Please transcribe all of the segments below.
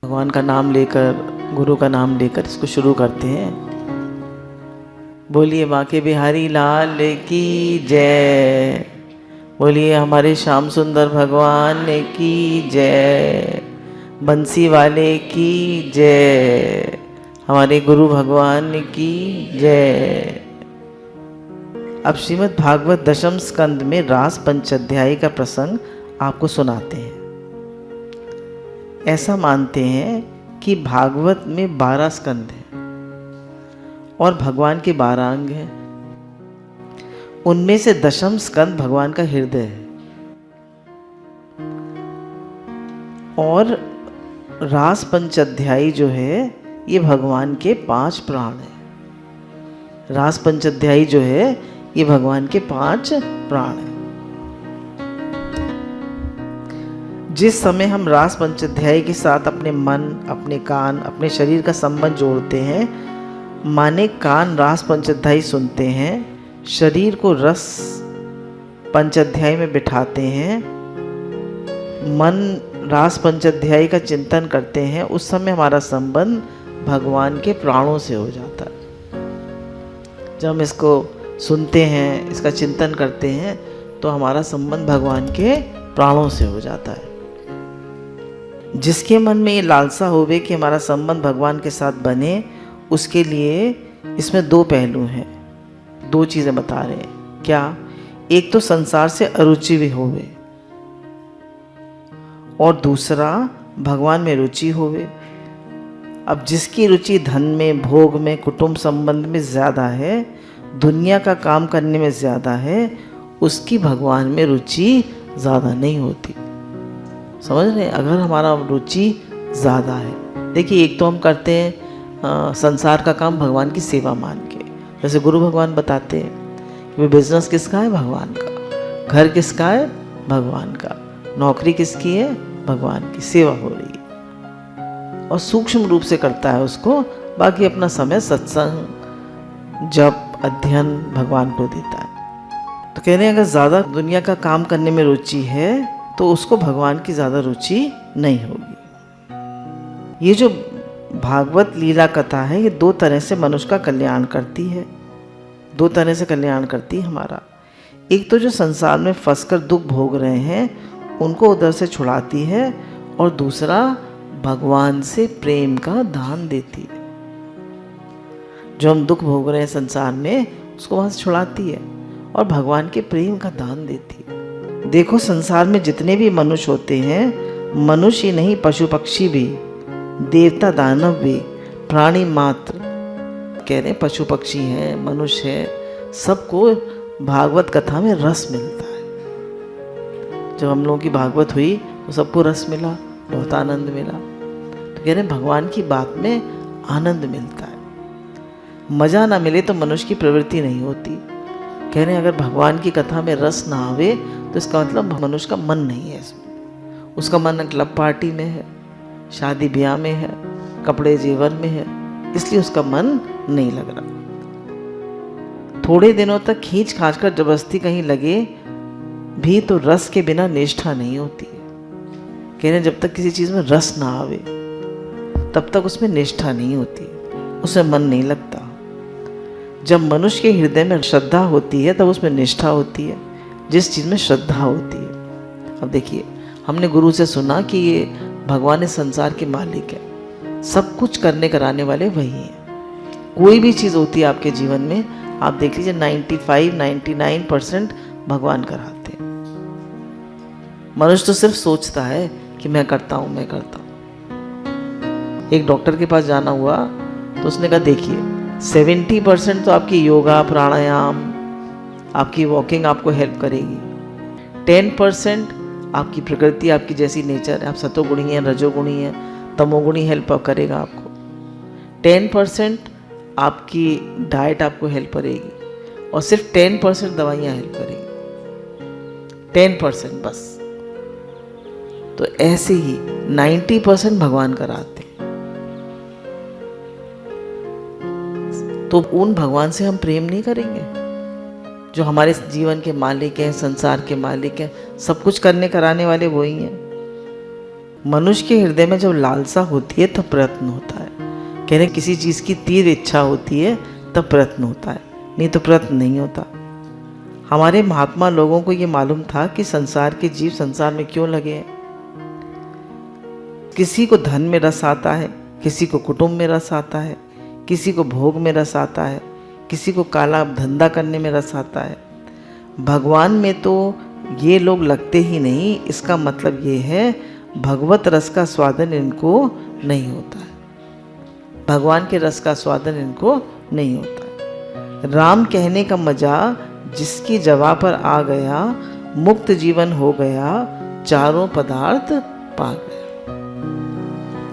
भगवान का नाम लेकर, गुरु का नाम लेकर इसको शुरू करते हैं। बोलिए बांके बिहारी लाल की जय। बोलिए हमारे श्याम सुंदर भगवान की जय। बंसी वाले की जय। हमारे गुरु भगवान की जय। अब श्रीमद् भागवत दशम स्कंद में रास पंचाध्यायी का प्रसंग आपको सुनाते हैं। ऐसा मानते हैं कि भागवत में 12 स्कंद हैं और भगवान के 12 अंग हैं। उनमें से दशम स्कंद भगवान का हृदय है और रास पंचाध्यायी जो है ये भगवान के 5 प्राण हैं। रास पंचाध्यायी जो है ये भगवान के 5 प्राण हैं। जिस समय हम रास पंचाध्यायी के साथ अपने मन, अपने कान, अपने शरीर का संबंध जोड़ते हैं, माने कान रास पंचाध्यायी सुनते हैं, शरीर को रस पंचाध्यायी में बिठाते हैं, मन रास पंचाध्यायी का चिंतन करते हैं, उस समय हमारा संबंध भगवान के प्राणों से हो जाता है। जब हम इसको सुनते हैं, इसका चिंतन करते हैं, तो हमारा संबंध भगवान के प्राणों से हो जाता है। जिसके मन में ये लालसा होवे कि हमारा संबंध भगवान के साथ बने, उसके लिए इसमें 2 पहलू हैं, 2 चीज़ें बता रहे हैं। क्या? एक तो संसार से अरुचि भी होवे और दूसरा भगवान में रुचि होवे। अब जिसकी रुचि धन में, भोग में, कुटुंब संबंध में ज़्यादा है, दुनिया का काम करने में ज़्यादा है, उसकी भगवान में रुचि ज़्यादा नहीं होती। समझ रहे हैं? अगर हमारा रुचि ज़्यादा है, देखिए एक तो हम करते हैं संसार का काम भगवान की सेवा मान के। जैसे गुरु भगवान बताते हैं कि बिजनेस किसका है? भगवान का। घर किसका है? भगवान का। नौकरी किसकी है? भगवान की। सेवा हो रही है और सूक्ष्म रूप से करता है उसको। बाकी अपना समय सत्संग, जप, अध्ययन भगवान को देता है। तो कह रहे हैं अगर ज़्यादा दुनिया का काम करने में रुचि है तो उसको भगवान की ज़्यादा रुचि नहीं होगी। ये जो भागवत लीला कथा है, ये 2 तरह से मनुष्य का कल्याण करती है। 2 तरह से कल्याण करती है हमारा। एक तो जो संसार में फंसकर दुख भोग रहे हैं उनको उधर से छुड़ाती है, और दूसरा भगवान से प्रेम का दान देती है। जो हम दुख भोग रहे हैं संसार में, उसको वहाँ से छुड़ाती है और भगवान के प्रेम का दान देती है। देखो संसार में जितने भी मनुष्य होते हैं, मनुष्य ही नहीं, पशु पक्षी भी, देवता दानव भी, प्राणी मात्र, कह रहे हैं पशु पक्षी हैं, मनुष्य है, सबको भागवत कथा में रस मिलता है। जब हम लोगों की भागवत हुई तो सबको रस मिला, बहुत आनंद मिला। तो कह रहे हैं भगवान की बात में आनंद मिलता है। मज़ा ना मिले तो मनुष्य की प्रवृत्ति नहीं होती। कह रहे हैं अगर भगवान की कथा में रस ना आवे तो इसका मतलब मनुष्य का मन नहीं है इसमें। उसका मन क्लब पार्टी में है, शादी ब्याह में है, कपड़े जेवर में है, इसलिए उसका मन नहीं लग रहा। थोड़े दिनों तक खींच खांच कर जबरदस्ती कहीं लगे भी तो रस के बिना निष्ठा नहीं होती है। कह रहे हैं जब तक किसी चीज़ में रस ना आवे तब तक उसमें निष्ठा नहीं होती, उसमें मन नहीं लगता। जब मनुष्य के हृदय में श्रद्धा होती है तब उसमें निष्ठा होती है, जिस चीज़ में श्रद्धा होती है। अब देखिए हमने गुरु से सुना कि ये भगवान इस संसार के मालिक है, सब कुछ करने कराने वाले वही हैं। कोई भी चीज़ होती है आपके जीवन में, आप देख लीजिए 95-99% भगवान कराते हैं। मनुष्य तो सिर्फ सोचता है कि मैं करता हूँ, मैं करता हूँ। एक डॉक्टर के पास जाना हुआ तो उसने कहा देखिए 70% तो आपकी योगा, प्राणायाम, आपकी वॉकिंग आपको हेल्प करेगी। 10% आपकी प्रकृति, आपकी जैसी नेचर है, आप सतोगुणी हैं, रजोगुणी हैं, तमोगुणी हेल्प करेगा आपको। 10% आपकी डाइट आपको हेल्प करेगी और सिर्फ 10% दवाइयाँ हेल्प करेगी। 10% बस। तो ऐसे ही 90% भगवान कराते हैं। तो उन भगवान से हम प्रेम नहीं करेंगे जो हमारे जीवन के मालिक हैं, संसार के मालिक हैं, सब कुछ करने कराने वाले वही हैं। मनुष्य के हृदय में जब लालसा होती है तब प्रयत्न होता है। कह रहे किसी चीज़ की तीव्र इच्छा होती है तब प्रयत्न होता है, नहीं तो प्रयत्न नहीं होता। हमारे महात्मा लोगों को ये मालूम था कि संसार के जीव संसार में क्यों लगे हैं। किसी को धन में रस आता है, किसी को कुटुंब में रस आता है, किसी को भोग में रस आता है, किसी को काला धंधा करने में रस आता है। भगवान में तो ये लोग लगते ही नहीं। इसका मतलब ये है भगवत रस का स्वादन इनको नहीं होता है, भगवान के रस का स्वादन इनको नहीं होता है। राम कहने का मजा जिसकी जवा पर आ गया, मुक्त जीवन हो गया, चारों पदार्थ पा गया।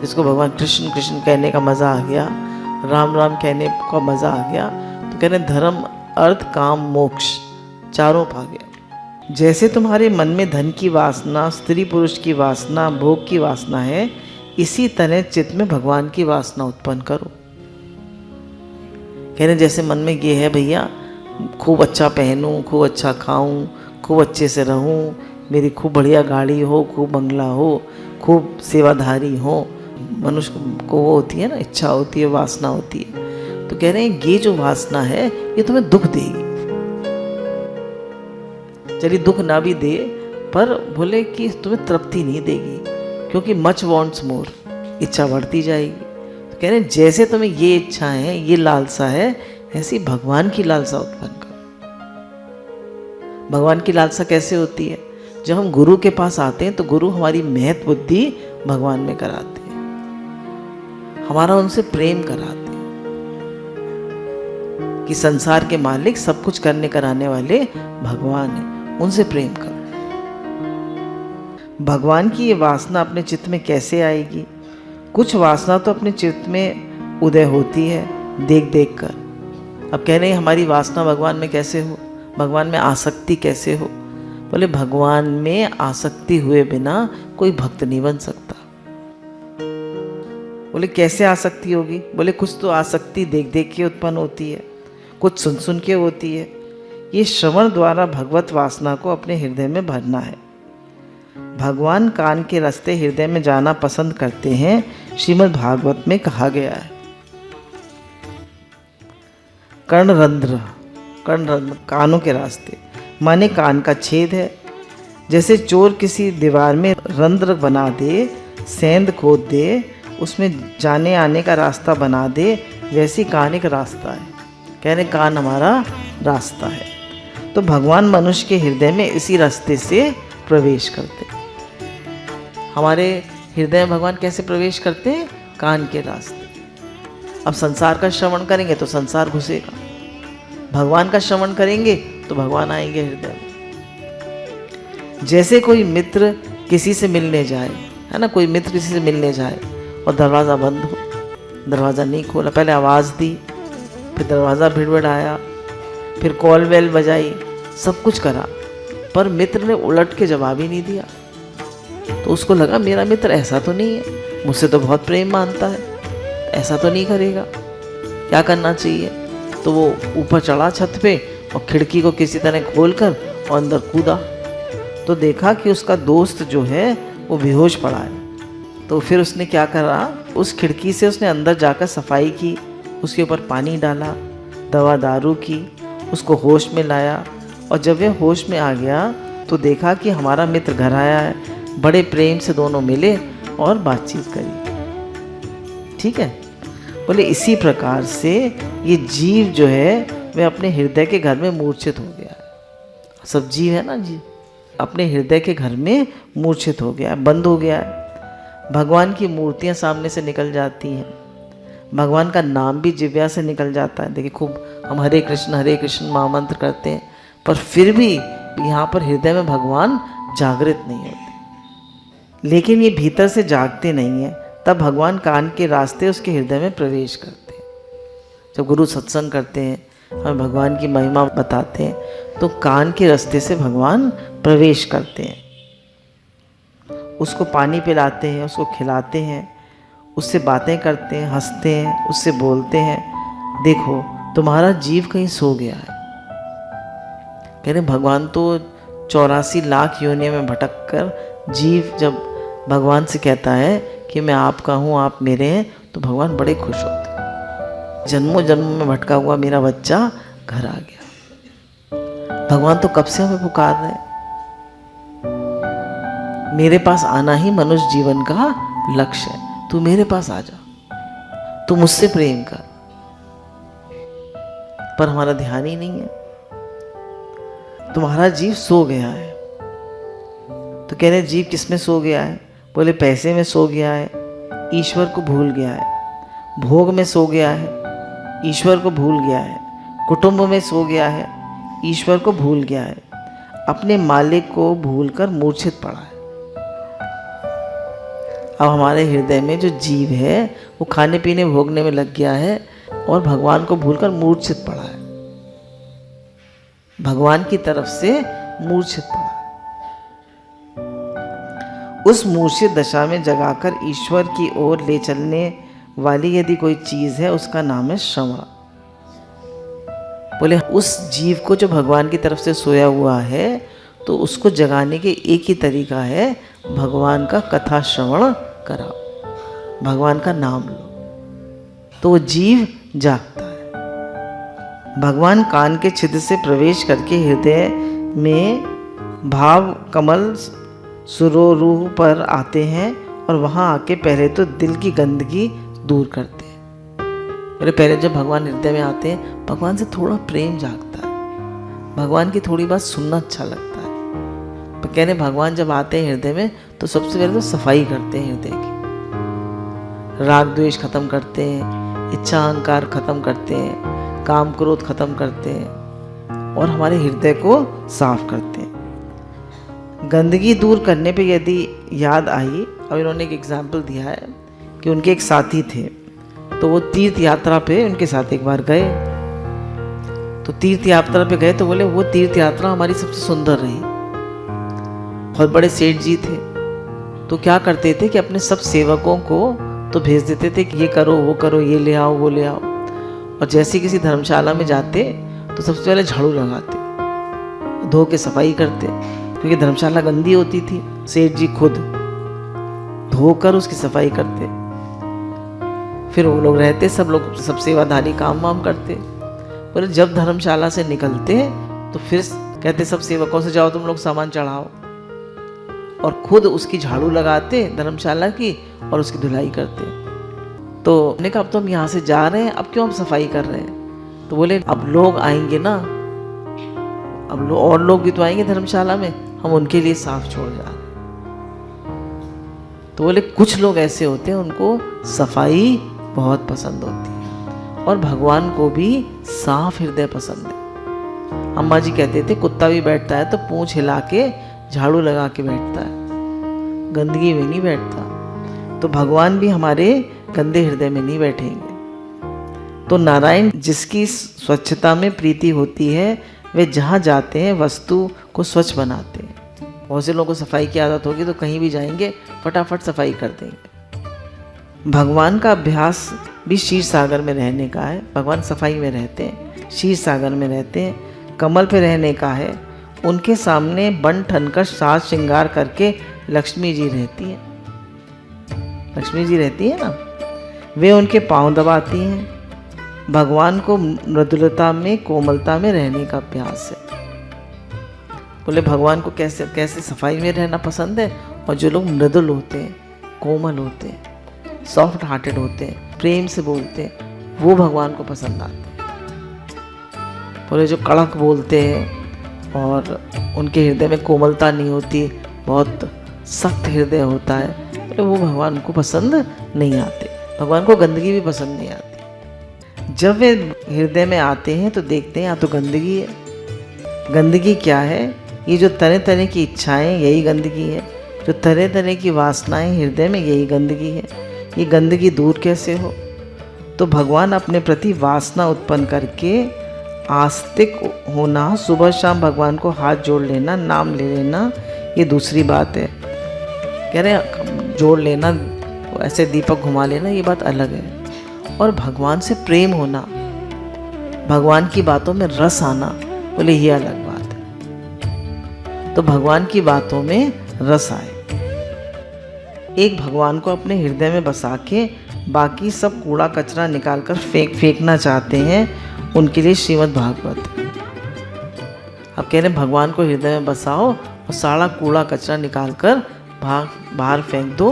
जिसको भगवान कृष्ण कृष्ण कहने का मजा आ गया, राम राम कहने का मजा आ गया, तो कह रहे धर्म अर्थ काम मोक्ष चारों पा गया। जैसे तुम्हारे मन में धन की वासना, स्त्री पुरुष की वासना, भोग की वासना है, इसी तरह चित्त में भगवान की वासना उत्पन्न करो। कह रहे जैसे मन में ये है भैया खूब अच्छा पहनूं, खूब अच्छा खाऊं, खूब अच्छे से रहूं, मेरी खूब बढ़िया गाड़ी हो, खूब बंगला हो, खूब सेवाधारी हो। मनुष्य को वो होती है ना, इच्छा होती है, वासना होती है। तो कह रहे हैं ये जो वासना है ये तुम्हें दुख देगी। चलिए दुख ना भी दे, पर बोले कि तुम्हें तृप्ति नहीं देगी, क्योंकि मच वॉन्ट्स मोर, इच्छा बढ़ती जाएगी। तो कह रहे हैं जैसे तुम्हें ये इच्छा है, ये लालसा है, ऐसी भगवान की लालसा उत्पन्न करो। भगवान की लालसा कैसे होती है? जब हम गुरु के पास आते हैं तो गुरु हमारी महत्व बुद्धि भगवान में कराते हैं, हमारा उनसे प्रेम कराते हैं कि संसार के मालिक सब कुछ करने कराने वाले भगवान हैं, उनसे प्रेम करो। भगवान की ये वासना अपने चित्त में कैसे आएगी? कुछ वासना तो अपने चित्त में उदय होती है देख देख कर। अब कह रहे हैं हमारी वासना भगवान में कैसे हो, भगवान में आसक्ति कैसे हो? बोले भगवान में आसक्ति हुए बिना कोई भक्त नहीं बन सकता। बोले कैसे आसक्ति होगी? बोले कुछ तो आसक्ति देख देख के उत्पन्न होती है, कुछ सुन सुन के होती है। ये श्रवण द्वारा भगवत वासना को अपने हृदय में भरना है। भगवान कान के रास्ते हृदय में जाना पसंद करते हैं, श्रीमद् भागवत में कहा गया है। कर्णरंध्र, कर्णरंध्र कानों के रास्ते माने कान का छेद है। जैसे चोर किसी दीवार में रंध्र बना दे, सेंध खोद दे, उसमें जाने आने का रास्ता बना दे, वैसी कान एक रास्ता है। कह रहे कान हमारा रास्ता है। तो भगवान मनुष्य के हृदय में इसी रास्ते से प्रवेश करते हैं। हमारे हृदय में भगवान कैसे प्रवेश करते हैं? कान के रास्ते। अब संसार का श्रवण करेंगे तो संसार घुसेगा, भगवान का श्रवण करेंगे तो भगवान आएंगे हृदय में। जैसे कोई मित्र किसी से मिलने जाए, है ना, कोई मित्र किसी से मिलने जाए और दरवाज़ा बंद हो, दरवाज़ा नहीं खोला, पहले आवाज़ दी, फिर दरवाज़ा भिड़भिड़ाया, फिर कॉल बेल बजाई, सब कुछ करा, पर मित्र ने उलट के जवाब ही नहीं दिया। तो उसको लगा मेरा मित्र ऐसा तो नहीं है, मुझसे तो बहुत प्रेम मानता है, ऐसा तो नहीं करेगा, क्या करना चाहिए? तो वो ऊपर चढ़ा छत पे और खिड़की को किसी तरह खोलकर और अंदर कूदा। तो देखा कि उसका दोस्त जो है वो बेहोश पड़ा है। तो फिर उसने क्या करा, उस खिड़की से उसने अंदर जाकर सफाई की, उसके ऊपर पानी डाला, दवा दारू की, उसको होश में लाया। और जब वह होश में आ गया तो देखा कि हमारा मित्र घर आया है। बड़े प्रेम से दोनों मिले और बातचीत करी। ठीक है, बोले इसी प्रकार से ये जीव जो है वह अपने हृदय के घर में मूर्छित हो गया है। सब जीव है ना जी, अपने हृदय के घर में मूर्छित हो गया है, बंद हो गया है। भगवान की मूर्तियाँ सामने से निकल जाती हैं, भगवान का नाम भी जिव्या से निकल जाता है। देखिए खूब हम हरे कृष्ण महामंत्र करते हैं, पर फिर भी यहाँ पर हृदय में भगवान जागृत नहीं होते। लेकिन ये भीतर से जागते नहीं हैं, तब भगवान कान के रास्ते उसके हृदय में प्रवेश करते हैं। जब गुरु सत्संग करते हैं, हमें भगवान की महिमा बताते हैं, तो कान के रास्ते से भगवान प्रवेश करते हैं। उसको पानी पिलाते हैं, उसको खिलाते हैं, उससे बातें करते हैं, हंसते हैं, उससे बोलते हैं। देखो तुम्हारा जीव कहीं सो गया है। कह रहे भगवान तो 84 लाख योनियों में भटक कर जीव जब भगवान से कहता है कि मैं आपका हूँ, आप मेरे हैं, तो भगवान बड़े खुश होते हैं। जन्मों जन्मों में भटका हुआ मेरा बच्चा घर आ गया। भगवान तो कब से हमें पुकार रहे हैं। मेरे पास आना ही मनुष्य जीवन का लक्ष्य है। तू मेरे पास आ जा, तू मुझसे प्रेम कर। पर हमारा ध्यान ही नहीं है। तुम्हारा जीव सो गया है। तो कह रहे जीव किस में सो गया है? बोले पैसे में सो गया है, ईश्वर को भूल गया है। भोग में सो गया है, ईश्वर को भूल गया है। कुटुंब में सो गया है, ईश्वर को भूल गया है। अपने मालिक को भूलकर मूर्छित पड़ा है। अब हमारे हृदय में जो जीव है वो खाने पीने भोगने में लग गया है और भगवान को भूलकर मूर्छित पड़ा है। भगवान की तरफ से मूर्छित पड़ा है। उस मूर्छित दशा में जगाकर ईश्वर की ओर ले चलने वाली यदि कोई चीज है, उसका नाम है श्रवण। बोले उस जीव को जो भगवान की तरफ से सोया हुआ है, तो उसको जगाने के एक ही तरीका है, भगवान का कथा श्रवण कराओ, भगवान का नाम लो, तो वो जीव जागता है। भगवान कान के छिद्र से प्रवेश करके हृदय में भाव कमल सुरोरूह पर आते हैं और वहां आके पहले तो दिल की गंदगी दूर करते हैं। मेरे पहले जब भगवान हृदय में आते हैं, भगवान से थोड़ा प्रेम जागता है, भगवान की थोड़ी बात सुनना अच्छा लगता है। तो कह रहे भगवान जब आते हैं हृदय में, तो सबसे पहले तो सफाई करते हैं हृदय की। राग द्वेष खत्म करते हैं, इच्छा अहंकार खत्म करते हैं, काम क्रोध खत्म करते हैं और हमारे हृदय को साफ करते हैं। गंदगी दूर करने पे यदि याद आई, अब इन्होंने एक एग्जाम्पल दिया है कि उनके एक साथी थे, तो वो तीर्थ यात्रा पे उनके साथ एक बार गए। तो तीर्थ यात्रा पे गए तो बोले वो तीर्थ यात्रा हमारी सबसे सुंदर रही। बहुत बड़े सेठ जी थे, तो क्या करते थे कि अपने सब सेवकों को तो भेज देते थे कि ये करो वो करो, ये ले आओ वो ले आओ। और जैसे किसी धर्मशाला में जाते तो सबसे पहले झाड़ू लगाते, धो के सफाई करते, क्योंकि धर्मशाला गंदी होती थी। सेठ जी खुद धोकर उसकी सफाई करते, फिर वो लोग रहते, सब लोग सब सेवाधारी काम वाम करते। पर जब धर्मशाला से निकलते तो फिर कहते सब सेवकों से जाओ तुम लोग सामान चढ़ाओ, और खुद उसकी झाड़ू लगाते धर्मशाला की और उसकी धुलाई करते। तो मैंने कहा अब तो हम यहाँ से जा रहे हैं, अब क्यों हम सफाई कर रहे हैं? तो बोले अब लोग आएंगे ना, अब और लोग भी तो आएंगे धर्मशाला में, हम उनके लिए साफ छोड़ जा रहे हैं। तो बोले कुछ लोग ऐसे होते हैं उनको सफाई बहुत पसंद होती है, और भगवान को भी साफ हृदय पसंद है। अम्मा जी कहते थे कुत्ता भी बैठता है तो पूंछ हिला के झाड़ू लगा के बैठता है, गंदगी में नहीं बैठता। तो भगवान भी हमारे गंदे हृदय में नहीं बैठेंगे। तो नारायण जिसकी स्वच्छता में प्रीति होती है, वे जहाँ जाते हैं वस्तु को स्वच्छ बनाते हैं। बहुत से लोगों को सफाई की आदत होगी तो कहीं भी जाएंगे फटाफट सफाई कर देंगे। भगवान का अभ्यास भी क्षीर सागर में रहने का है। भगवान सफाई में रहते हैं, क्षीर सागर में रहते हैं, कमल पे रहने का है। उनके सामने बन ठनकर साज श्रृंगार करके लक्ष्मी जी रहती हैं। लक्ष्मी जी रहती है ना, वे उनके पांव दबाती हैं। भगवान को मृदुलता में कोमलता में रहने का अभ्यास है। बोले भगवान को कैसे कैसे सफाई में रहना पसंद है, और जो लोग मृदुल होते हैं, कोमल होते हैं, सॉफ्ट हार्टेड होते हैं, प्रेम से बोलते हैं, वो भगवान को पसंद आते हैं। बोले जो कड़क बोलते हैं और उनके हृदय में कोमलता नहीं होती, बहुत सख्त हृदय होता है, बोले वो भगवान को पसंद नहीं आते। भगवान को गंदगी भी पसंद नहीं आती। जब वे हृदय में आते हैं तो देखते हैं यहाँ तो गंदगी है। गंदगी क्या है? ये जो तरह तरह की इच्छाएं, यही गंदगी है। जो तरह तरह की वासनाएं हृदय में, यही गंदगी है। ये गंदगी दूर कैसे हो? तो भगवान अपने प्रति वासना उत्पन्न करके आस्तिक होना, सुबह शाम भगवान को हाथ जोड़ लेना, नाम ले लेना, ये दूसरी बात है। कह रहे जोड़ लेना, ऐसे दीपक घुमा लेना, ये बात अलग है। और भगवान से प्रेम होना, भगवान की बातों में रस आना, बोले ये अलग बात है। तो भगवान की बातों में रस आए। एक भगवान को अपने हृदय में बसा के बाकी सब कूड़ा कचरा निकालकर फेंकना चाहते हैं, उनके लिए श्रीमद् भागवत। अब कह रहे हैं भगवान को हृदय में बसाओ और सारा कूड़ा कचरा निकालकर बाहर फेंक दो,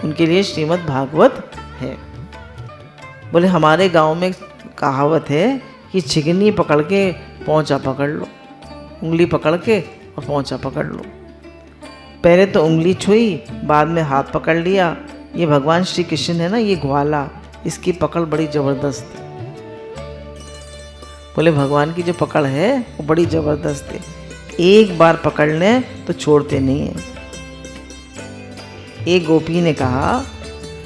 उनके लिए श्रीमद् भागवत है। बोले हमारे गांव में कहावत है कि चिकनी पकड़ के पौंचा पकड़ लो, उंगली पकड़ के और पौंचा पकड़ लो। पहले तो उंगली छुई, बाद में हाथ पकड़ लिया। ये भगवान श्री कृष्ण है ना, ये ग्वाला, इसकी पकड़ बड़ी ज़बरदस्त है। बोले भगवान की जो पकड़ है वो बड़ी ज़बरदस्त है, एक बार पकड़ लें तो छोड़ते नहीं हैं। एक गोपी ने कहा,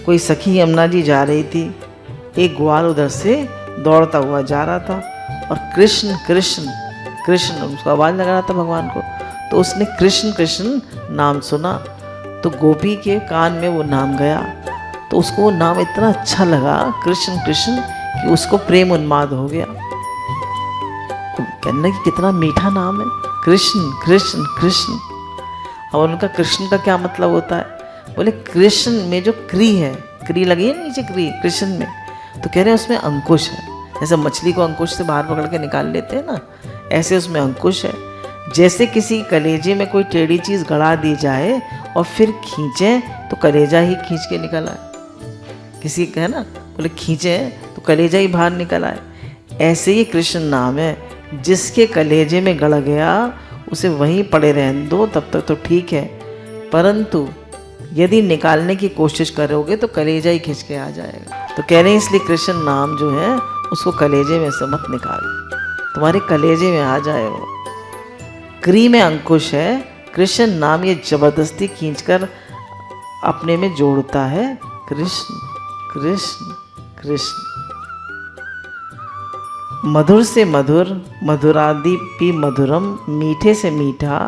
कोई सखी यमुना जी जा रही थी, एक ग्वाल उधर से दौड़ता हुआ जा रहा था और कृष्ण कृष्ण कृष्ण उसको आवाज़ लगा रहा था भगवान को। तो उसने कृष्ण कृष्ण नाम सुना, तो गोपी के कान में वो नाम गया, तो उसको वो नाम इतना अच्छा लगा कृष्ण कृष्ण कि उसको प्रेम उन्माद हो गया। कहना कि कितना मीठा नाम है, कृष्ण कृष्ण कृष्ण। और उनका कृष्ण का क्या मतलब होता है? बोले कृष्ण में जो क्री है, क्री लगी है नीचे क्री कृष्ण में, तो कह रहे हैं उसमें अंकुश है। जैसे मछली को अंकुश से बाहर पकड़ के निकाल लेते हैं ना, ऐसे उसमें अंकुश है। जैसे किसी कलेजे में कोई टेढ़ी चीज़ गड़ा दी जाए और फिर खींचे तो कलेजा ही खींच के निकल आए, किसी का है ना, बोले खींचे तो कलेजा ही बाहर निकल आए। ऐसे ही कृष्ण नाम है, जिसके कलेजे में गड़ गया उसे वहीं पड़े रहने दो, तब तक तो ठीक है, परंतु यदि निकालने की कोशिश करोगे तो कलेजा ही खींच के आ जाएगा। तो कह रहे हैं इसलिए कृष्ण नाम जो है उसको कलेजे में से मत निकाल, तुम्हारे कलेजे में आ जाए वो। क्री में अंकुश है, कृष्ण नाम ये जबरदस्ती खींचकर अपने में जोड़ता है, कृष्ण कृष्ण कृष्ण। मधुर से मधुर, मधुरादि पी मधुरम, मीठे से मीठा,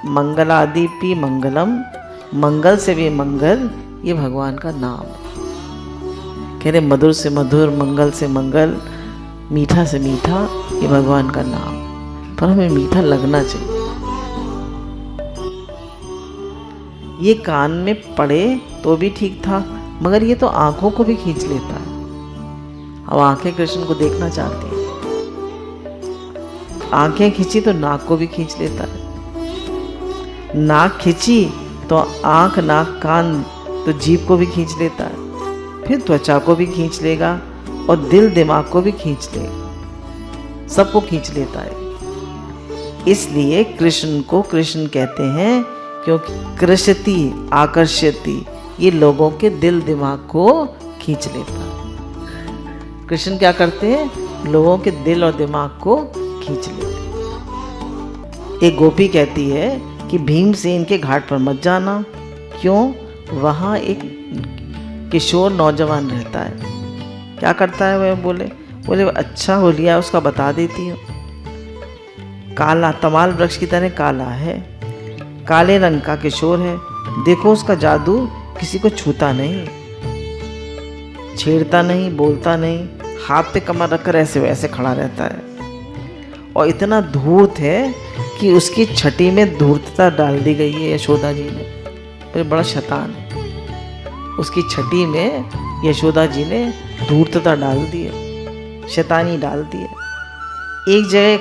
मंगलादि पी मंगलम, मंगल से भी मंगल, ये भगवान का नाम है। कह रहे मधुर से मधुर, मंगल से मंगल, मीठा से मीठा, ये भगवान का नाम, पर हमें मीठा लगना चाहिए। ये कान में पड़े तो भी ठीक था, मगर ये तो आंखों को भी खींच लेता है। अब आंखें कृष्ण को देखना चाहती हैं, आंखें खींची तो नाक को भी खींच लेता है, नाक खींची तो आंख नाक कान तो जीभ को भी खींच लेता है, फिर त्वचा को भी खींच लेगा और दिल दिमाग को भी खींच लेगा, सबको खींच लेता है। इसलिए कृष्ण को कृष्ण कहते हैं, क्योंकि कृष्यति आकर्षति, ये लोगों के दिल दिमाग को खींच लेता है। कृष्ण क्या करते हैं? लोगों के दिल और दिमाग को खींच लेते हैं। एक गोपी कहती है कि भीमसेन के घाट पर मत जाना, क्यों? वहाँ एक किशोर नौजवान रहता है। क्या करता है वह? बोले अच्छा हो लिया, उसका बता देती हूँ। काला, तमाल वृक्ष की तरह काला है, काले रंग का किशोर है। देखो उसका जादू किसी को छूता नहीं, छेड़ता नहीं, बोलता नहीं, हाथ पे कमर रखकर ऐसे वैसे खड़ा रहता है, और इतना धूर्त है कि उसकी छठी में धूर्तता डाल दी गई है यशोदा जी ने। फिर बड़ा शैतान है, उसकी छठी में यशोदा जी ने धूर्तता डाल दी है, शैतानी डाल दी है। एक जगह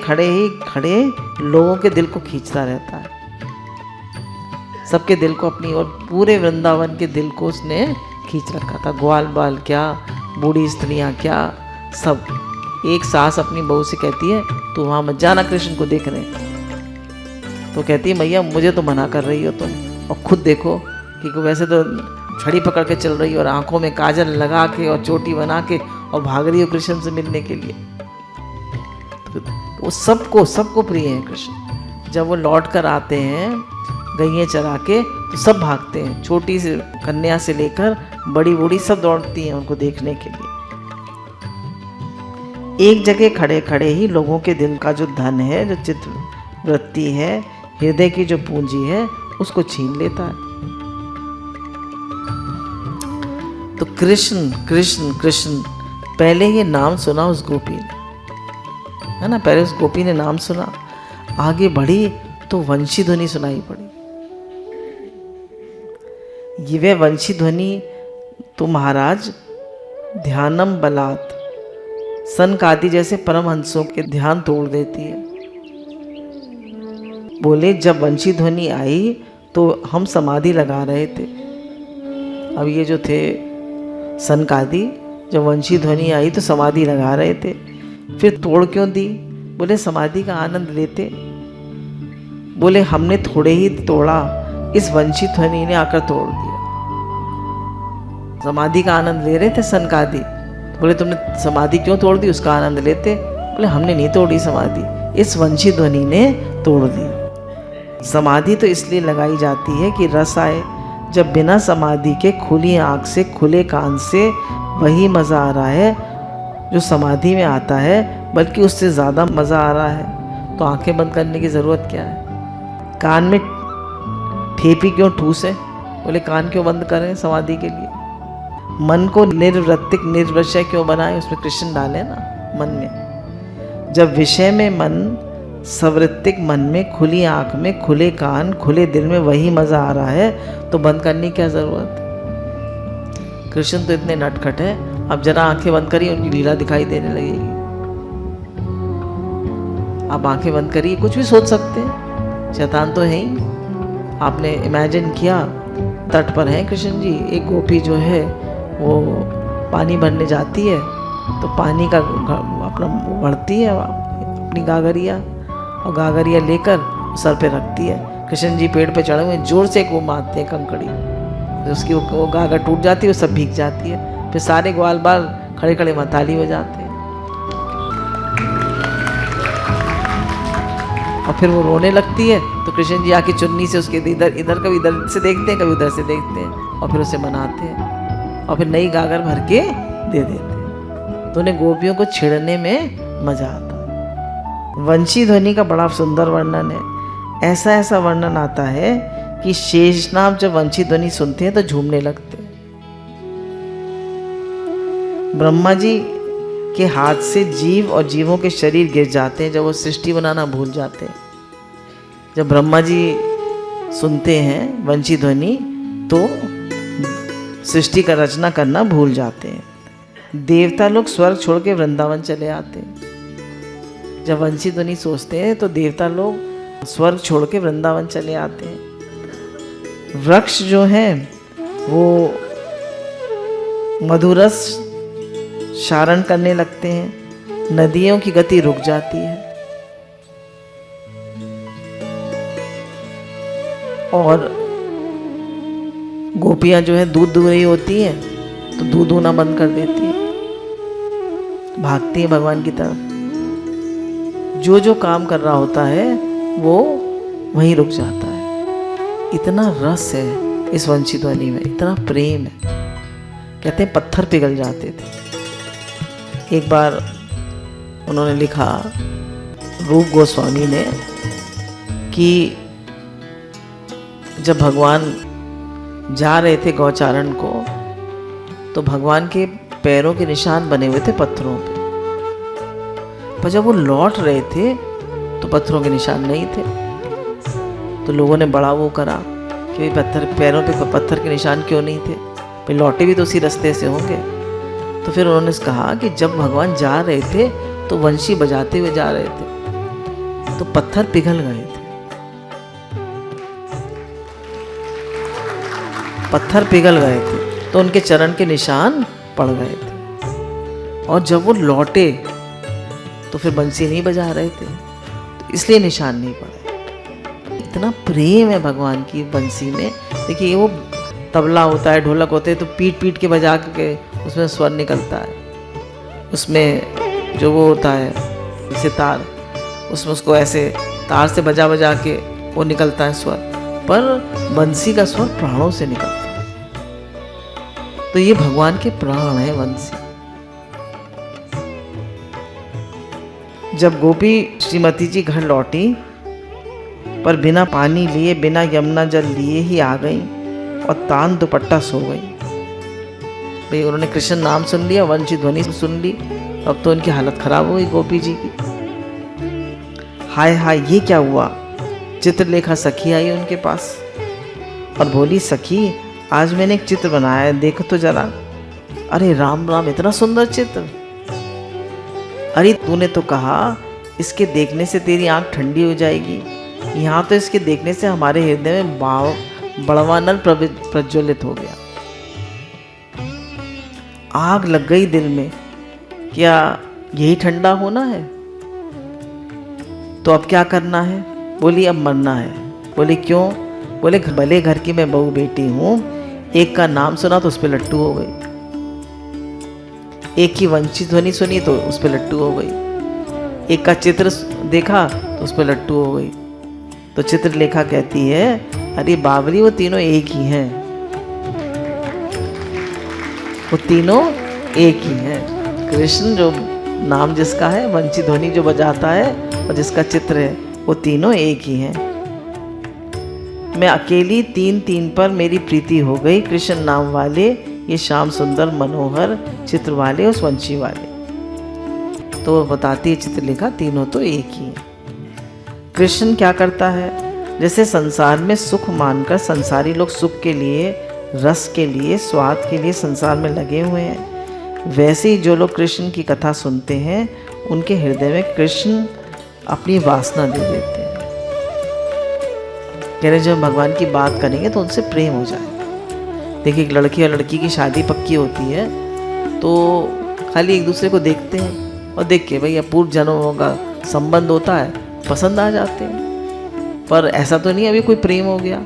खड़े लोगों के दिल को खींचता रहता है, सबके दिल को अपनी ओर, पूरे वृंदावन के दिल को उसने खींच रखा था। ग्वाल बाल क्या, बूढ़ी स्त्रियां क्या, सब। एक सास अपनी बहू से कहती है तू वहाँ मत जाना कृष्ण को देखने, तो कहती है मैया मुझे तो मना कर रही हो तुम, और खुद देखो कि वैसे तो छड़ी पकड़ के चल रही हो और आंखों में काजल लगा के और चोटी बना के और भाग रही हो कृष्ण से मिलने के लिए। तो वो सबको प्रिय है कृष्ण। जब वो लौट कर आते हैं गैये चरा के तो सब भागते हैं, छोटी सी कन्या से लेकर बड़ी बूढ़ी सब दौड़ती हैं उनको देखने के लिए। एक जगह खड़े खड़े ही लोगों के दिल का जो धन है, जो चित्त वृत्ति है, हृदय की जो पूंजी है, उसको छीन लेता है। तो कृष्ण कृष्ण कृष्ण, पहले ये नाम सुना उस गोपी ने, है ना, पहले उस गोपी ने नाम सुना, आगे बढ़ी तो वंशी ध्वनि सुनाई पड़ी। ये वे वंशी ध्वनि तो महाराज ध्यानम बलात् सनकादि जैसे परमहंसों के ध्यान तोड़ देती है। बोले जब वंशी ध्वनि आई तो हम समाधि लगा रहे थे। अब ये जो थे सनकादि, जब वंशी ध्वनि आई तो समाधि लगा रहे थे, फिर तोड़ क्यों दी? बोले समाधि का आनंद लेते। बोले हमने थोड़े ही तोड़ा, इस वंशी ध्वनि ने आकर तोड़ दिया। समाधि का आनंद ले रहे थे सनकादि, बोले तुमने समाधि क्यों तोड़ दी? उसका आनंद लेते। बोले हमने नहीं तोड़ी समाधि, इस वंशी ध्वनि ने तोड़ दी। समाधि तो इसलिए लगाई जाती है कि रस आए। जब बिना समाधि के खुली आंख से खुले कान से वही मज़ा आ रहा है जो समाधि में आता है, बल्कि उससे ज़्यादा मज़ा आ रहा है, तो आंखें बंद करने की ज़रूरत क्या है? कान में ठेपी क्यों ठूस है? बोले कान क्यों बंद करें समाधि के लिए? मन को निर्वृत्तिक निर्विषय क्यों बनाए? उसमें कृष्ण डाले ना मन में। जब विषय में मन, सवृत्तिक मन में, खुली आंख में, खुले कान, खुले दिल में वही मज़ा आ रहा है, तो बंद करने की क्या ज़रूरत? कृष्ण तो इतने नटखट है, अब जरा आंखें बंद करिए उनकी लीला दिखाई देने लगेगी। आप आंखें बंद करिए, कुछ भी सोच सकते हैं, शैतान तो है ही। आपने इमेजिन किया तट पर है कृष्ण जी, एक गोपी जो है वो पानी भरने जाती है, तो पानी का अपना भरती है अपनी गागरिया, और गागरिया लेकर सर पे रखती है। कृष्ण जी पेड़ पे चढ़े हुए, जोर से वो मारते हैं कंकड़ी, उसकी वो गागर टूट जाती है, वो सब भीग जाती है। फिर सारे ग्वाल बाल खड़े खड़े मताली हो जाते हैं, और फिर वो रोने लगती है। तो कृष्ण जी आके चुन्नी से उसके इधर कभी इधर से देखते हैं, कभी उधर से देखते हैं, और फिर उसे मनाते हैं, और फिर नई गागर भर के दे देते हैं। तो उन्हें गोपियों को छेड़ने में मजा आता है। वंशी ध्वनि का बड़ा सुंदर वर्णन है। ऐसा ऐसा वर्णन आता है कि शेषनाग जब वंशी ध्वनि सुनते हैं तो झूमने लगते हैं। ब्रह्मा जी के हाथ से जीव और जीवों के शरीर गिर जाते हैं जब वो सृष्टि बनाना भूल जाते हैं। जब ब्रह्मा जी सुनते हैं वंशी ध्वनि तो सृष्टि का रचना करना भूल जाते हैं। देवता लोग स्वर्ग छोड़ के वृंदावन चले आते हैं। जब वंशी ध्वनि सोचते हैं तो देवता लोग स्वर्ग छोड़ के वृंदावन चले आते हैं। वृक्ष जो है वो मधुरस क्षारण करने लगते हैं। नदियों की गति रुक जाती है और गोपियां जो है दूध दूह रही होती हैं तो दूध दूहना बंद कर देती है, भागती है भगवान की तरफ। जो जो काम कर रहा होता है वो वहीं रुक जाता है। इतना रस है इस वंशी ध्वनि में, इतना प्रेम है, कहते हैं पत्थर पिघल जाते थे। एक बार उन्होंने लिखा रूप गोस्वामी ने कि जब भगवान जा रहे थे गौचारण को तो भगवान के पैरों के निशान बने हुए थे पत्थरों पे, पर जब वो लौट रहे थे तो पत्थरों के निशान नहीं थे। तो लोगों ने बड़ा वो करा कि पत्थर पैरों पे पत्थर के निशान क्यों नहीं थे, भाई लौटे भी तो उसी रास्ते से होंगे। तो फिर उन्होंने कहा कि जब भगवान जा रहे थे तो वंशी बजाते हुए जा रहे थे तो पत्थर पिघल गए थे, पत्थर पिघल गए थे तो उनके चरण के निशान पड़ गए थे। और जब वो लौटे तो फिर बंसी नहीं बजा रहे थे तो इसलिए निशान नहीं पड़े। इतना प्रेम है भगवान की बंसी में। देखिए वो तबला होता है, ढोलक होते हैं तो पीट पीट के बजा के उसमें स्वर निकलता है। उसमें जो वो होता है सितार, उसमें उसको ऐसे तार से बजा बजा के वो निकलता है स्वर, पर बंसी का स्वर प्राणों से निकलता है। तो ये भगवान के प्राण है बंसी। जब गोपी श्रीमती जी घर लौटी पर बिना पानी लिए बिना यमुना जल लिए ही आ गई और तान दुपट्टा सो गई। भाई उन्होंने कृष्ण नाम सुन लिया, वंशी ध्वनि सुन ली, अब तो उनकी हालत खराब हो गई गोपी जी की। हाय हाय ये क्या हुआ। चित्रलेखा सखी आई उनके पास और बोली, सखी आज मैंने एक चित्र बनाया है, देखो तो जरा। अरे राम राम, इतना सुंदर चित्र। अरे तूने तो कहा इसके देखने से तेरी आंख ठंडी हो जाएगी, यहाँ तो इसके देखने से हमारे हृदय में बड़वा नल प्रज्वलित हो गया, आग लग गई दिल में। क्या यही ठंडा होना है? तो अब क्या करना है? बोली अब मरना है। बोली क्यों? बोले भले घर की मैं बहू बेटी हूँ, एक का नाम सुना तो उस पर लट्टू हो गई, एक की वंचित ध्वनि सुनी तो उस पर लट्टू हो गई, एक का चित्र देखा तो उस पर लट्टू हो गई। तो चित्रलेखा कहती है अरे बाबरी, वो तीनों एक ही हैं, वो तीनों एक ही हैं। कृष्ण जो नाम जिसका है, वंचित ध्वनि जो बजाता है, और जिसका चित्र है, वो तीनों एक ही हैं। मैं अकेली तीन तीन पर मेरी प्रीति हो गई, कृष्ण नाम वाले ये श्याम सुंदर मनोहर चित्र वाले उस वंशी वाले। तो बताती है चित्रलेखा तीनों तो एक ही हैं। कृष्ण क्या करता है? जैसे संसार में सुख मानकर संसारी लोग सुख के लिए, रस के लिए, स्वाद के लिए संसार में लगे हुए हैं, वैसे ही जो लोग कृष्ण की कथा सुनते हैं उनके हृदय में कृष्ण अपनी वासना दे देते हैं। कह रहे जब भगवान की बात करेंगे तो उनसे प्रेम हो जाए। देखिए एक लड़की और लड़की की शादी पक्की होती है तो खाली एक दूसरे को देखते हैं और देख के भैया पूर्व जन्मों का संबंध होता है, पसंद आ जाते हैं। पर ऐसा तो नहीं अभी कोई प्रेम हो गया।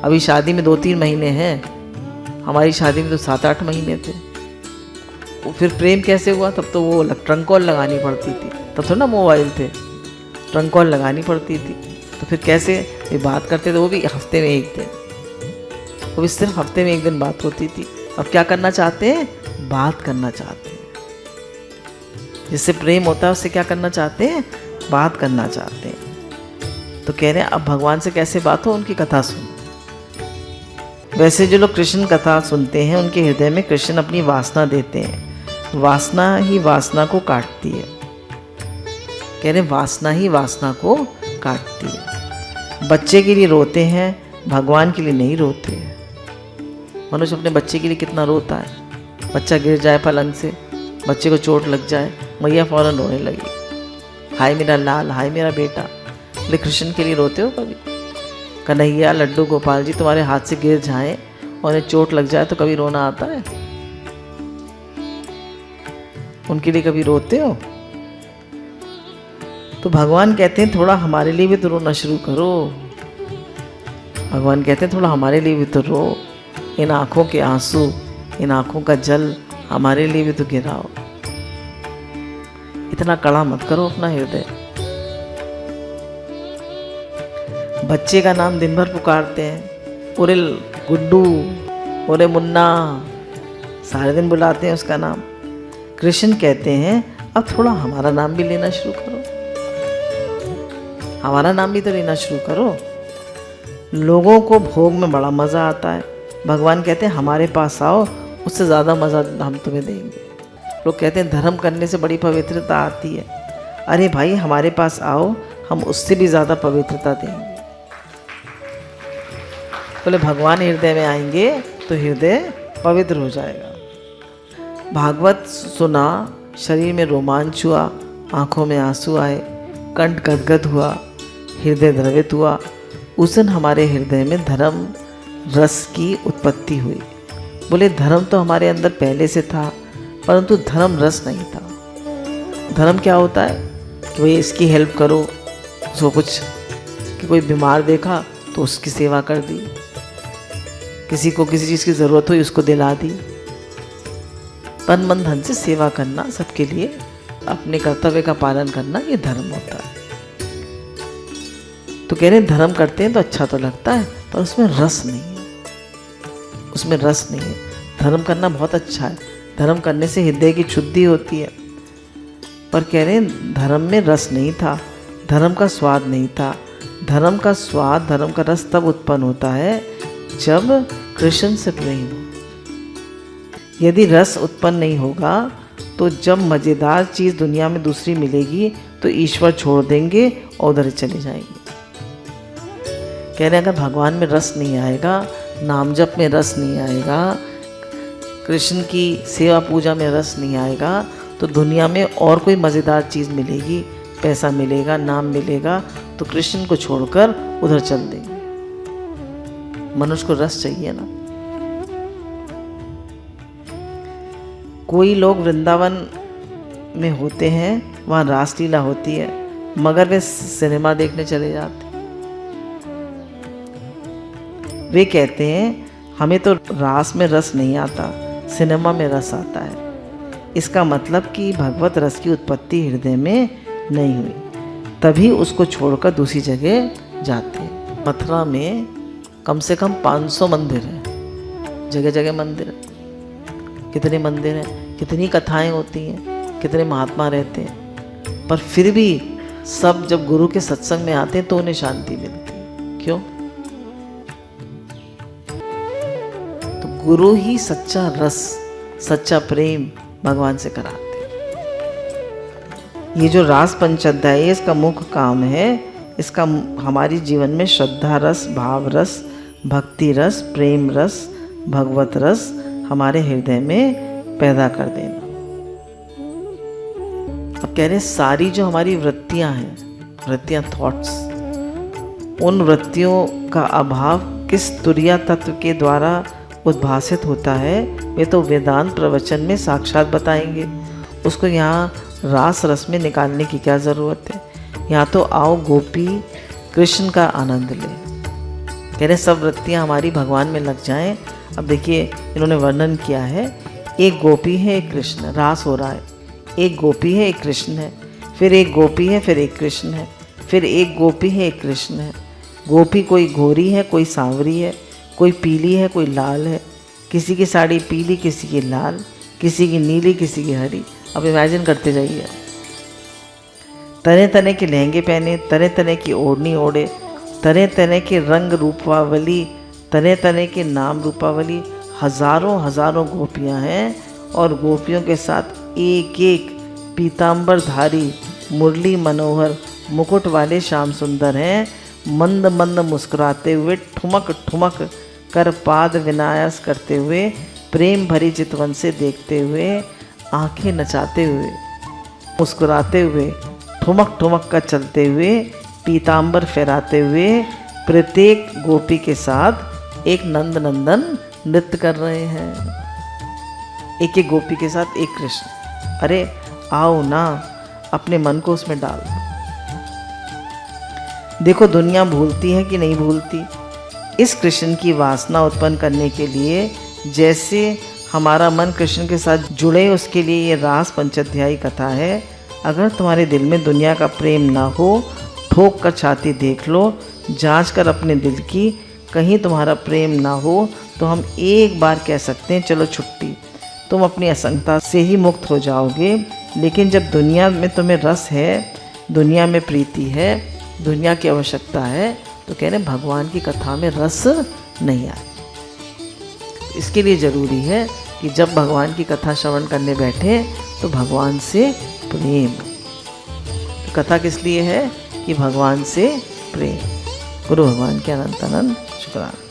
अभी शादी में 2-3 महीने हैं, हमारी शादी में तो 7-8 महीने थे। तो फिर प्रेम कैसे हुआ? तब तो वो ट्रंक कॉल लगानी पड़ती थी, तब तो ना मोबाइल थे, ट्रंक कॉल लगानी पड़ती थी। तो फिर कैसे ये बात करते थे, वो भी हफ्ते में एक दिन, वो भी सिर्फ हफ्ते में एक दिन बात होती थी। अब क्या करना चाहते हैं? बात करना चाहते हैं। जिससे प्रेम होता है उससे क्या करना चाहते हैं? बात करना चाहते हैं। तो कह रहे हैं अब भगवान से कैसे बात हो? उनकी कथा सुन। वैसे जो लोग कृष्ण कथा सुनते हैं उनके हृदय में कृष्ण अपनी वासना देते हैं। वासना ही वासना को काटती है। कह रहे वासना ही वासना को काटती है। बच्चे के लिए रोते हैं, भगवान के लिए नहीं रोते हैं। मनुष्य अपने बच्चे के लिए कितना रोता है। बच्चा गिर जाए पलंग से, बच्चे को चोट लग जाए, मैया फौरन रोने लगी, हाय मेरा लाल, हाय मेरा बेटा। बोले कृष्ण के लिए रोते हो कभी? कन्हैया, लड्डू गोपाल जी तुम्हारे हाथ से गिर जाएं और उन्हें चोट लग जाए तो कभी रोना आता है? उनके लिए कभी रोते हो? तो भगवान कहते हैं थोड़ा हमारे लिए भी तो रोना शुरू करो। भगवान कहते हैं थोड़ा हमारे लिए भी तो रो। इन आँखों के आंसू, इन आँखों का जल हमारे लिए भी तो गिराओ। इतना कड़ा मत करो अपना हृदय। बच्चे का नाम दिन भर पुकारते हैं, ओरे गुड्डू, ओरे मुन्ना, सारे दिन बुलाते हैं उसका नाम। कृष्ण कहते हैं अब थोड़ा हमारा नाम भी लेना शुरू करो, हमारा नाम भी तो लेना शुरू करो। लोगों को भोग में बड़ा मज़ा आता है। भगवान कहते हैं हमारे पास आओ, उससे ज़्यादा मज़ा हम तुम्हें देंगे। लोग कहते हैं धर्म करने से बड़ी पवित्रता आती है। अरे भाई हमारे पास आओ, हम उससे भी ज़्यादा पवित्रता देंगे। बोले भगवान हृदय में आएंगे तो हृदय पवित्र हो जाएगा। भागवत सुना, शरीर में रोमांच हुआ, आँखों में आंसू आए, कंठ गदगद हुआ, हृदय द्रवित हुआ। उस दिन हमारे हृदय में धर्म रस की उत्पत्ति हुई। बोले धर्म तो हमारे अंदर पहले से था, परंतु धर्म रस नहीं था। धर्म क्या होता है कि भाई इसकी हेल्प करो, उसको कुछ कि कोई बीमार देखा तो उसकी सेवा कर दी, किसी को किसी चीज़ की ज़रूरत हुई उसको दिला दी। तन मन धन से सेवा करना, सबके लिए अपने कर्तव्य का पालन करना, ये धर्म होता है। तो कह रहे हैं धर्म करते हैं तो अच्छा तो लगता है, पर उसमें रस नहीं है, उसमें रस नहीं है। धर्म करना बहुत अच्छा है, धर्म करने से हृदय की शुद्धि होती है, पर कह रहे हैं धर्म में रस नहीं था, धर्म का स्वाद नहीं था। धर्म का स्वाद, धर्म का रस तब उत्पन्न होता है जब कृष्ण से प्रेम हो। यदि रस उत्पन्न नहीं होगा तो जब मज़ेदार चीज़ दुनिया में दूसरी मिलेगी तो ईश्वर छोड़ देंगे और उधर चले जाएंगे। कह रहे हैं अगर भगवान में रस नहीं आएगा नाम जप में रस नहीं आएगा, कृष्ण की सेवा पूजा में रस नहीं आएगा, तो दुनिया में और कोई मज़ेदार चीज़ मिलेगी, पैसा मिलेगा, नाम मिलेगा, तो कृष्ण को छोड़कर उधर चल देंगे। मनुष्य को रस चाहिए ना। कोई लोग वृंदावन में होते हैं, वहाँ रासलीला होती है, मगर वे सिनेमा देखने चले जाते हैं। वे कहते हैं हमें तो रास में रस नहीं आता, सिनेमा में रस आता है। इसका मतलब कि भगवत रस की उत्पत्ति हृदय में नहीं हुई, तभी उसको छोड़कर दूसरी जगह जाते हैं। मथुरा में कम से कम 500 मंदिर हैं, जगह जगह मंदिर है। कितने मंदिर हैं, कितनी कथाएं होती हैं, कितने महात्मा रहते हैं, पर फिर भी सब जब गुरु के सत्संग में आते हैं तो उन्हें शांति मिलती है। क्यों? तो गुरु ही सच्चा रस, सच्चा प्रेम भगवान से कराते हैं। ये जो रास पंचाध्याय है, इसका मुख्य काम है, इसका हमारी जीवन में श्रद्धा रस, भाव रस, भक्ति रस, प्रेम रस, भगवत रस हमारे हृदय में पैदा कर देना। अब कह रहे सारी जो हमारी वृत्तियां हैं, वृत्तियां, थॉट्स, उन वृत्तियों का अभाव किस तुरीय तत्व के द्वारा उद्भासित होता है, वे तो वेदांत प्रवचन में साक्षात बताएंगे। उसको यहाँ रास रस में निकालने की क्या ज़रूरत है। यहाँ तो आओ गोपी कृष्ण का आनंद ले। कह रहे सब वृत्तियाँ हमारी भगवान में लग जाएं। अब देखिए इन्होंने वर्णन किया है, एक गोपी है, एक कृष्ण, रास हो रहा है। एक गोपी है, एक कृष्ण है, फिर एक गोपी है, फिर एक कृष्ण है, फिर एक गोपी है, एक कृष्ण है। गोपी कोई गोरी है, कोई सांवरी है, कोई पीली है, कोई लाल है, किसी की साड़ी पीली, किसी की लाल, किसी की नीली, किसी की हरी। अब इमेजिन करते जाइए, तरह तरह के लहंगे पहने, तरह तरह की ओढ़नी ओढ़े, तरह तरह के रंग रूपावली, तरह तरह के नाम रूपावली, हजारों हजारों गोपियां हैं, और गोपियों के साथ एक एक पीतांबरधारी मुरली मनोहर मुकुट वाले श्याम सुंदर हैं। मंद मंद मुस्कुराते हुए, ठुमक ठुमक कर पाद विनायास करते हुए, प्रेम भरी चितवन से देखते हुए, आंखें नचाते हुए, मुस्कुराते हुए, ठुमक ठुमक कर चलते हुए, पीतांबर फहराते हुए, प्रत्येक गोपी के साथ एक नंद नंदन नृत्य कर रहे हैं। एक एक गोपी के साथ एक कृष्ण। अरे आओ ना, अपने मन को उसमें डाल दो। देखो दुनिया भूलती है कि नहीं भूलती। इस कृष्ण की वासना उत्पन्न करने के लिए जैसे हमारा मन कृष्ण के साथ जुड़े, उसके लिए ये रास पंचाध्यायी कथा है। अगर तुम्हारे दिल में दुनिया का प्रेम ना हो, ठोक कर छाती देख लो, जांच कर अपने दिल की, कहीं तुम्हारा प्रेम ना हो तो हम एक बार कह सकते हैं चलो छुट्टी, तुम अपनी असंगता से ही मुक्त हो जाओगे। लेकिन जब दुनिया में तुम्हें रस है, दुनिया में प्रीति है, दुनिया की आवश्यकता है, तो कह रहे भगवान की कथा में रस नहीं आए। इसके लिए ज़रूरी है कि जब भगवान की कथा श्रवण करने बैठे तो भगवान से प्रेम। तो कथा किस लिए है कि भगवान से प्रेम। गुरु भगवान के अनंत अनंत शुक्राना।